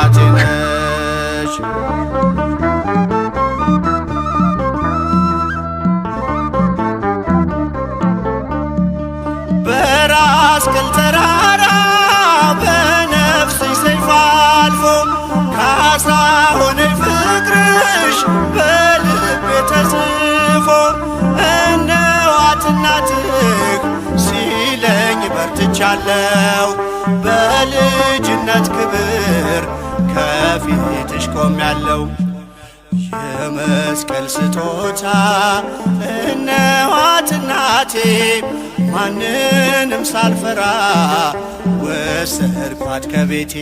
እናቴ ነሽ። በራስ ቅል ተራራ በነፍስሽ ሰይፍ አልፎ ካሳ ሆነኝ ፍቅርሽ በልቤ ተጽፎ እነኋት እናትህ ሲለኝ በርትቻለሁ በልጅነት ክብር ከፊትሽ ቆሜያለሁ። የመስቀል ስጦታ እነኋት እናቴ ማንንም ሳልፈራ ወሰድኳት ከቤቴ።